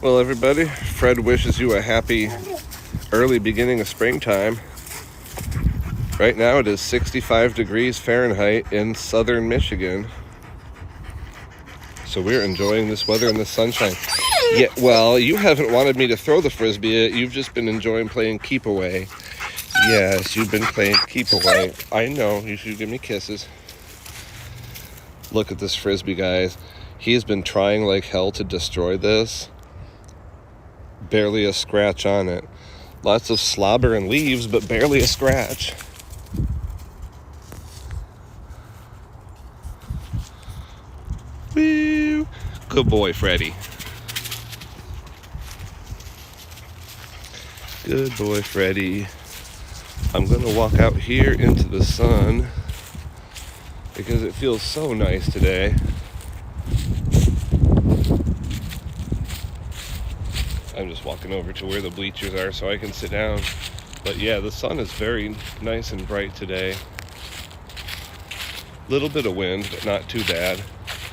Well, everybody, Fred wishes you a happy early beginning of springtime. Right now it is 65 degrees Fahrenheit in southern Michigan. So we're enjoying this weather and the sunshine. Yeah, well, you haven't wanted me to throw the frisbee yet. You've just been enjoying playing keep away. Yes, you've been playing keep away. I know, you should give me kisses. Look at this frisbee, guys. He's been trying like hell to destroy this. Barely a scratch on it. Lots of slobber and leaves, but barely a scratch. Woo! Good boy, Freddy. Good boy, Freddy. I'm gonna walk out here into the sun because it feels so nice today. I'm just walking over to where the bleachers are so I can sit down. But yeah, the sun is very nice and bright today. Little bit of wind, but not too bad.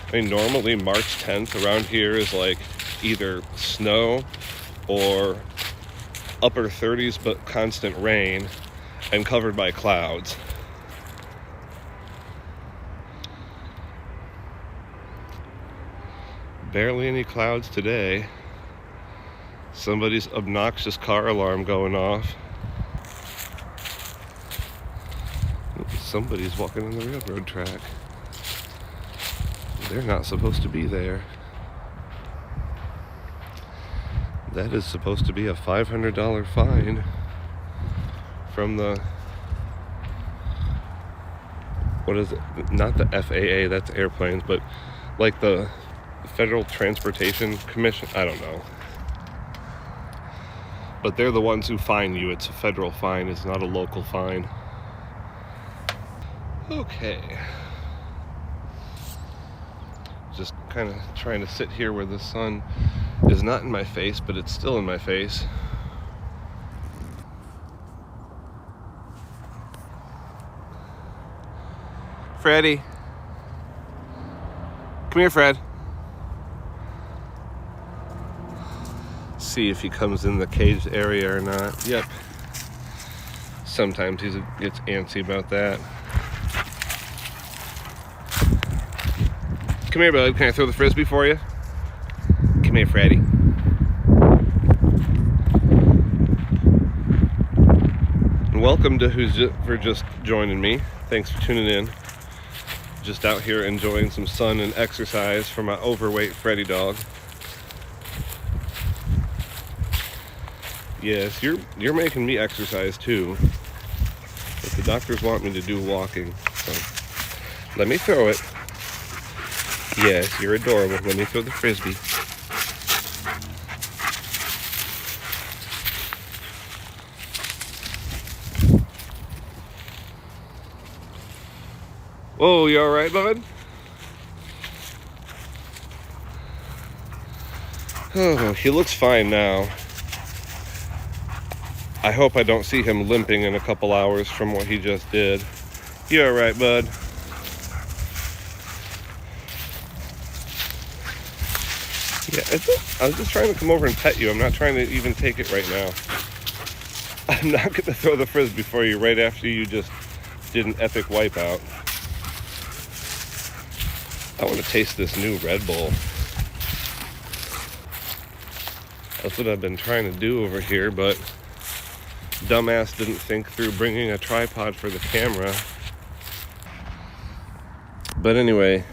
I mean, normally March 10th around here is like either snow or upper 30s but constant rain and covered by clouds. Barely any clouds today. Somebody's obnoxious car alarm going off. Somebody's walking on the railroad track. They're not supposed to be there. That is supposed to be a $500 fine from the, what is it? Not the FAA, that's airplanes, but like the Federal Transportation Commission. I don't know. But they're the ones who fine you. It's a federal fine. It's not a local fine. Okay. Just kind of trying to sit here where the sun is not in my face, but it's still in my face. Freddy. Come here, Fred. See if he comes in the caged area or not. Yep. Sometimes he gets antsy about that. Come here, bud. Can I throw the frisbee for you? Come here, Freddy. And welcome to who's just joining me. Thanks for tuning in. Just out here enjoying some sun and exercise for my overweight Freddy dog. Yes, you're making me exercise too. But the doctors want me to do walking. So let me throw it. Yes, you're adorable. Let me throw the frisbee. Whoa, you alright, bud? Oh, he looks fine now. I hope I don't see him limping in a couple hours from what he just did. You alright, bud? Yeah, I was just trying to come over and pet you. I'm not trying to even take it right now. I'm not going to throw the frisbee for you right after you just did an epic wipeout. I want to taste this new Red Bull. That's what I've been trying to do over here, but dumbass didn't think through bringing a tripod for the camera. But anyway,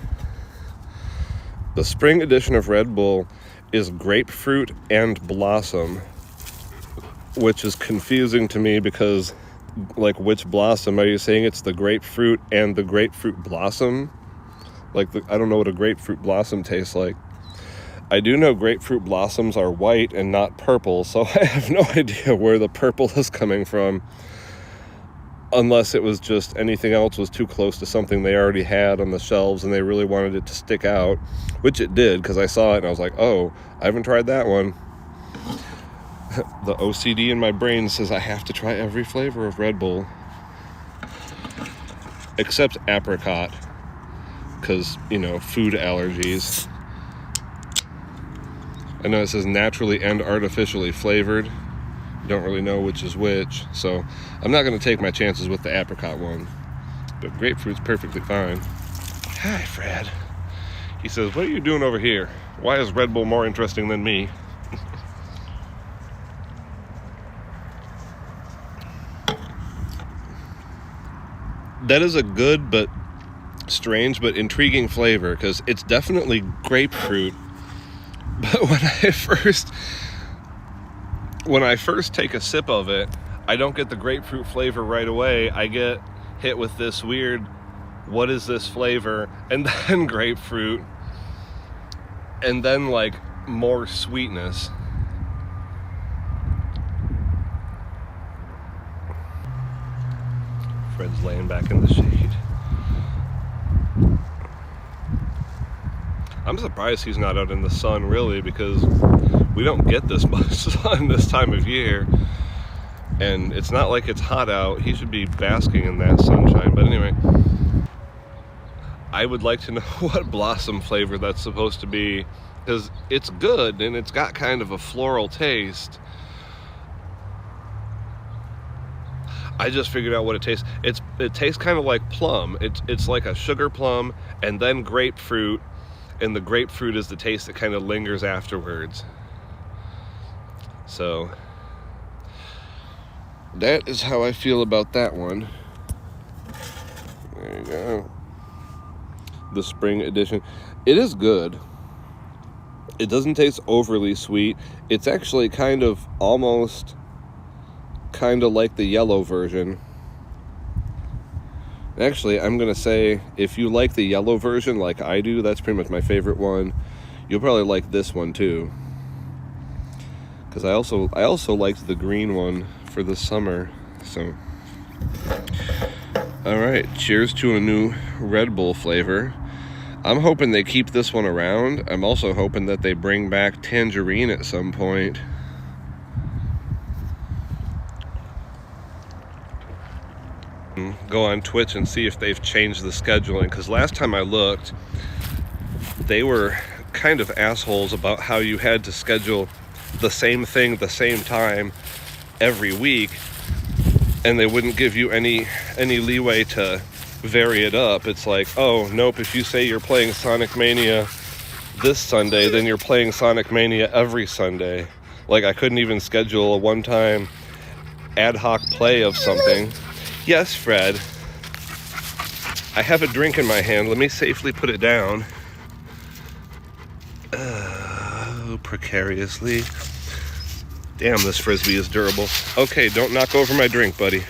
the spring edition of Red Bull is Grapefruit and Blossom, which is confusing to me because, like, which blossom? Are you saying it's the grapefruit and the Grapefruit Blossom? Like, I don't know what a grapefruit blossom tastes like. I do know grapefruit blossoms are white and not purple, so I have no idea where the purple is coming from. Unless it was just anything else was too close to something they already had on the shelves and they really wanted it to stick out, which it did, because I saw it and I was like, oh, I haven't tried that one. The OCD in my brain says I have to try every flavor of Red Bull. Except apricot. Because, you know, food allergies. I know it says naturally and artificially flavored. Don't really know which is which, so I'm not going to take my chances with the apricot one. But grapefruit's perfectly fine. Hi, Fred. He says, what are you doing over here? Why is Red Bull more interesting than me? That is a good but strange but intriguing flavor, because it's definitely grapefruit. But when I first take a sip of it, I don't get the grapefruit flavor right away. I get hit with this weird, what is this flavor? And then grapefruit. And then like more sweetness. Fred's laying back in the shade. I'm surprised he's not out in the sun, really, because we don't get this much sun this time of year. And it's not like it's hot out. He should be basking in that sunshine. But anyway, I would like to know what blossom flavor that's supposed to be, because it's good and it's got kind of a floral taste. I just figured out what it tastes. It tastes kind of like plum. It's like a sugar plum and then grapefruit, and the grapefruit is the taste that kind of lingers afterwards. So that is how I feel about that one. There you go. The spring edition. It is good. It doesn't taste overly sweet. It's actually kind of like the yellow version. Actually, I'm gonna say, if you like the yellow version like I do, that's pretty much my favorite one. You'll probably like this one too, because I also liked the green one for the summer. So all right, cheers to a new Red Bull flavor. I'm hoping they keep this one around. I'm also hoping that they bring back tangerine at some point. Go on Twitch and see if they've changed the scheduling, because last time I looked, they were kind of assholes about how you had to schedule the same thing the same time every week, and they wouldn't give you any leeway to vary it up. It's like, oh nope, if you say you're playing Sonic Mania this Sunday, then you're playing Sonic Mania every Sunday. Like, I couldn't even schedule a one-time ad hoc play of something. Yes, Fred. I have a drink in my hand. Let me safely put it down. Precariously. Damn, this frisbee is durable. Okay, don't knock over my drink, buddy.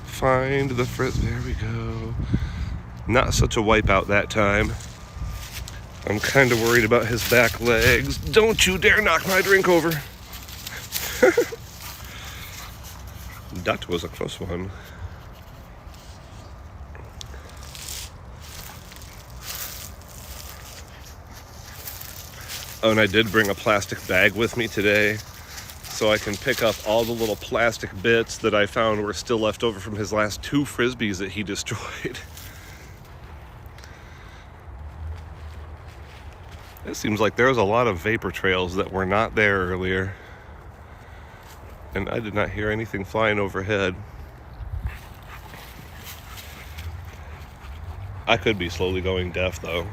Find the frisbee. There we go. Not such a wipeout that time. I'm kind of worried about his back legs. Don't you dare knock my drink over. That was a close one. Oh, and I did bring a plastic bag with me today, so I can pick up all the little plastic bits that I found were still left over from his last 2 frisbees that he destroyed. It seems like there was a lot of vapor trails that were not there earlier. And I did not hear anything flying overhead. I could be slowly going deaf, though.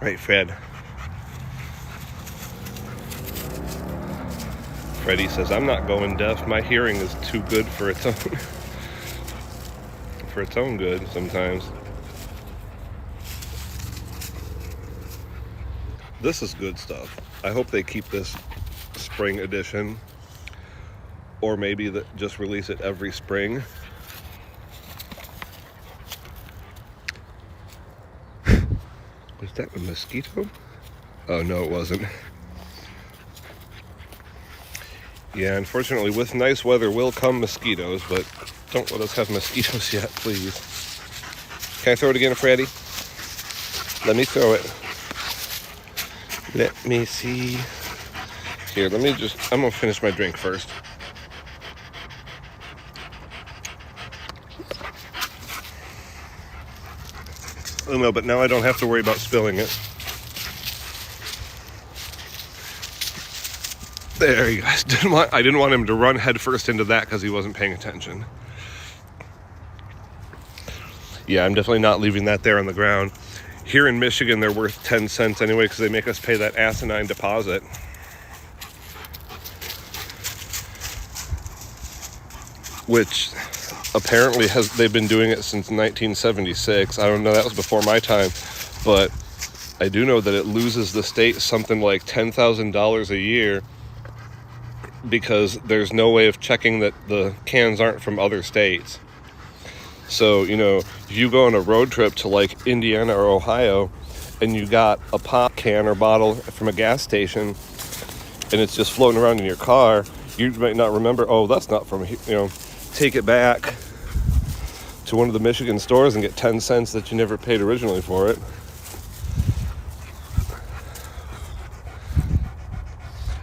Right, Fred? Freddie says, I'm not going deaf. My hearing is too good for its own good sometimes. This is good stuff. I hope they keep this spring edition, or maybe just release it every spring. Was that a mosquito? Oh no, it wasn't. Yeah, unfortunately with nice weather will come mosquitoes, but don't let us have mosquitoes yet, please. Can I throw it again, Freddy? Let me throw it. Let me see. Here, I'm gonna finish my drink first. Oh no, but now I don't have to worry about spilling it. There you guys. I didn't want him to run headfirst into that because he wasn't paying attention. Yeah, I'm definitely not leaving that there on the ground. Here in Michigan, they're worth 10 cents anyway because they make us pay that asinine deposit. Which apparently they've been doing it since 1976. I don't know, that was before my time, but I do know that it loses the state something like $10,000 a year because there's no way of checking that the cans aren't from other states. So, you know, if you go on a road trip to like Indiana or Ohio and you got a pop can or bottle from a gas station and it's just floating around in your car, you might not remember, oh, that's not from here, you know. Take it back to one of the Michigan stores and get 10 cents that you never paid originally for it.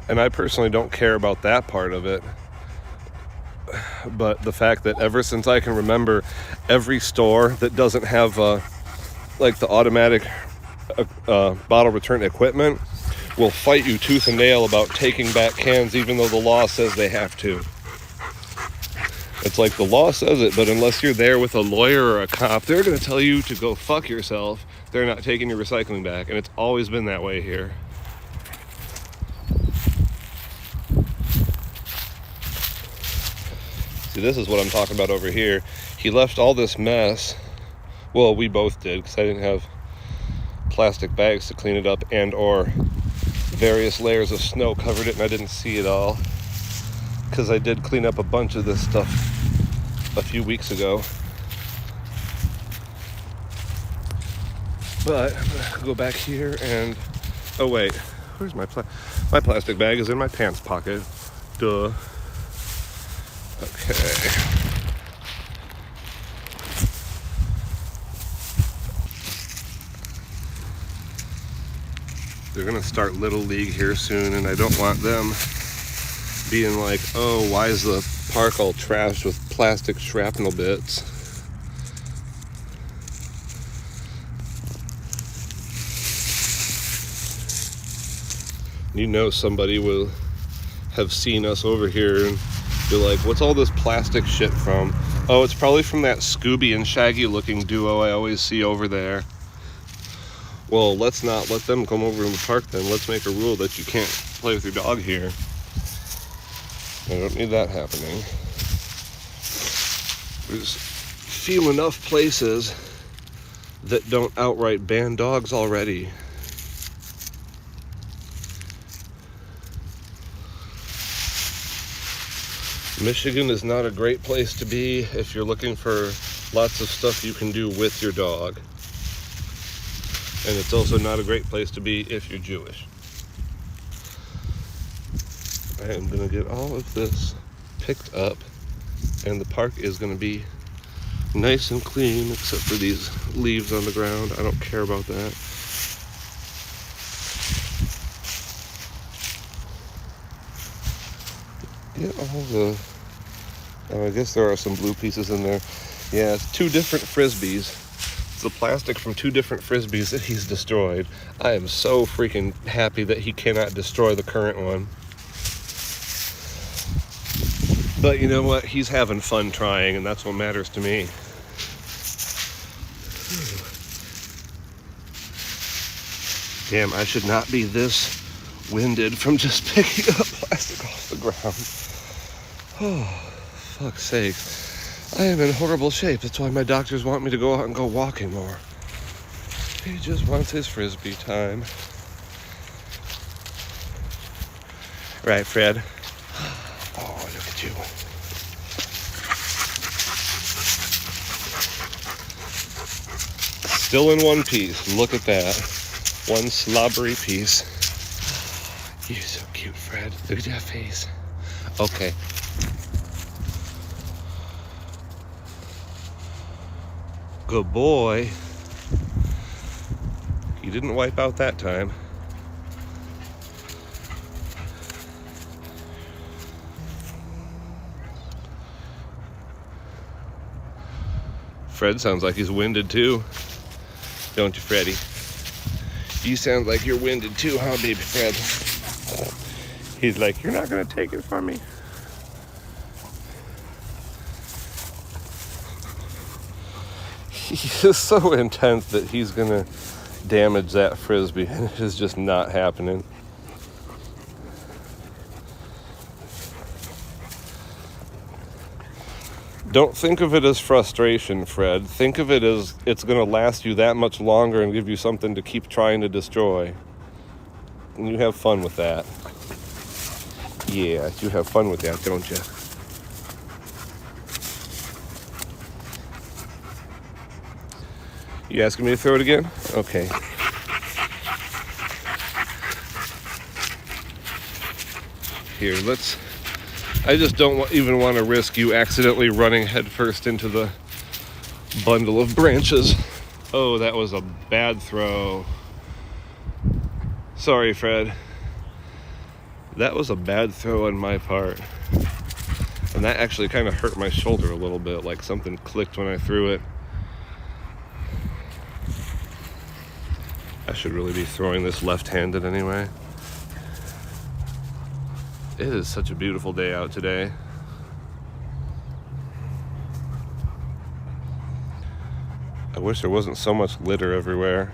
And I personally don't care about that part of it. But the fact that ever since I can remember, every store that doesn't have like the automatic bottle return equipment will fight you tooth and nail about taking back cans even though the law says they have to. It's like the law says it, but unless you're there with a lawyer or a cop, they're going to tell you to go fuck yourself. They're not taking your recycling back, and it's always been that way here. See, this is what I'm talking about over here. He left all this mess. Well, we both did, because I didn't have plastic bags to clean it up, and or various layers of snow covered it, and I didn't see it all. Because I did clean up a bunch of this stuff a few weeks ago. But I'm gonna go back here and, oh wait, where's my plastic bag is in my pants pocket. Duh. Okay. They're gonna start Little League here soon, and I don't want them being like, oh, why is the park all trashed with plastic shrapnel bits? You know somebody will have seen us over here and be like, what's all this plastic shit from? Oh, it's probably from that Scooby and Shaggy looking duo I always see over there. Well, let's not let them come over in the park then. Let's make a rule that you can't play with your dog here. I don't need that happening. There's few enough places that don't outright ban dogs already. Michigan is not a great place to be if you're looking for lots of stuff you can do with your dog. And it's also not a great place to be if you're Jewish. I am going to get all of this picked up, and the park is going to be nice and clean except for these leaves on the ground. I don't care about that. Get all the... Oh, I guess there are some blue pieces in there. Yeah, it's 2 different frisbees. It's the plastic from 2 different frisbees that he's destroyed. I am so freaking happy that he cannot destroy the current one. But you know what? He's having fun trying, and that's what matters to me. Damn, I should not be this winded from just picking up plastic off the ground. Oh, fuck's sake. I am in horrible shape. That's why my doctors want me to go out and go walking more. He just wants his frisbee time. Right, Fred? Oh, look at you. Still in one piece. Look at that. One slobbery piece. You're so cute, Fred. Look at that face. Okay. Good boy. You didn't wipe out that time. Fred sounds like he's winded too. Don't you, Freddy? You sound like you're winded too, huh, baby Fred? He's like, you're not gonna take it from me. He is so intense that he's gonna damage that frisbee, and it is just not happening. Don't think of it as frustration, Fred. Think of it as it's gonna last you that much longer and give you something to keep trying to destroy. And you have fun with that. Yeah, you have fun with that, don't you? You asking me to throw it again? Okay. Here, I just don't even want to risk you accidentally running headfirst into the bundle of branches. Oh, that was a bad throw. Sorry, Fred. That was a bad throw on my part. And that actually kind of hurt my shoulder a little bit, like something clicked when I threw it. I should really be throwing this left-handed anyway. It is such a beautiful day out today. I wish there wasn't so much litter everywhere.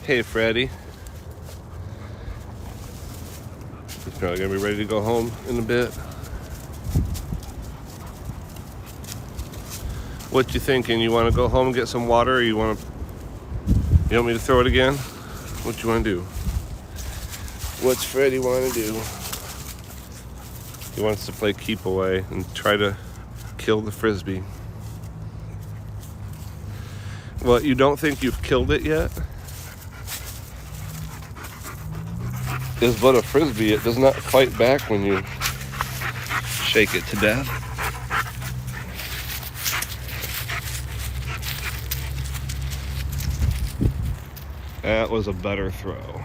Hey, Freddy. He's probably gonna be ready to go home in a bit. What you thinking? You want to go home and get some water, or you want me to throw it again? What you want to do? What's Freddy want to do? He wants to play keep away and try to kill the frisbee. What, you don't think you've killed it yet? It's but a frisbee. It does not fight back when you shake it to death. That was a better throw.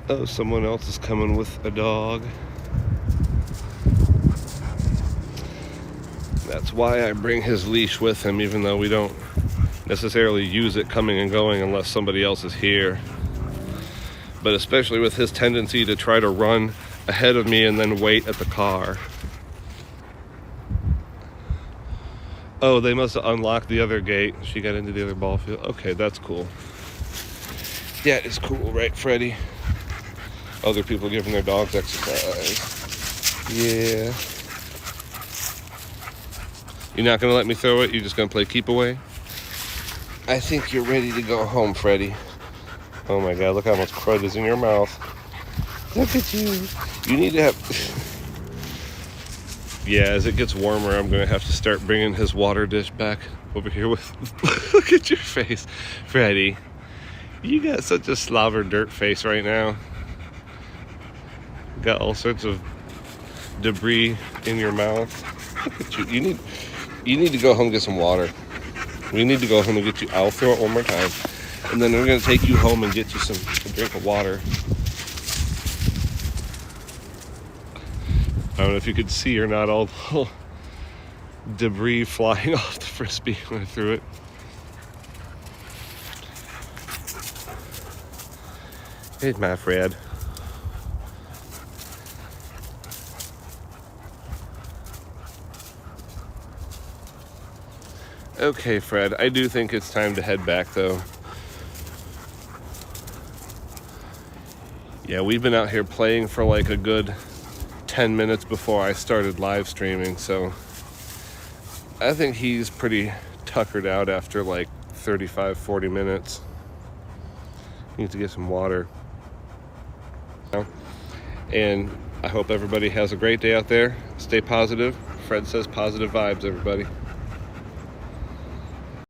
Oh, someone else is coming with a dog. That's why I bring his leash with him, even though we don't necessarily use it coming and going unless somebody else is here. But especially with his tendency to try to run ahead of me and then wait at the car. Oh, they must have unlocked the other gate. She got into the other ball field. Okay, that's cool. That is cool, right, Freddy? Other people giving their dogs exercise. Yeah. You're not going to let me throw it? You're just going to play keep away? I think you're ready to go home, Freddy. Oh my God, look how much crud is in your mouth. Look at you. You need to have... Yeah, as it gets warmer, I'm going to have to start bringing his water dish back over here with... Look at your face, Freddy. You got such a slobber dirt face right now. Got all sorts of debris in your mouth. Look at you. You need to go home and get some water. We need to go home and get you... I'll throw it one more time. And then we're going to take you home and get you a drink of water. I don't know if you could see or not, all the debris flying off the frisbee when I threw it. Hey, my Fred. Okay, Fred, I do think it's time to head back, though. Yeah, we've been out here playing for like a good 10 minutes before I started live streaming, so I think he's pretty tuckered out after like 35-40 minutes. Need to get some water. And I hope everybody has a great day out there. Stay positive. Fred says positive vibes, everybody.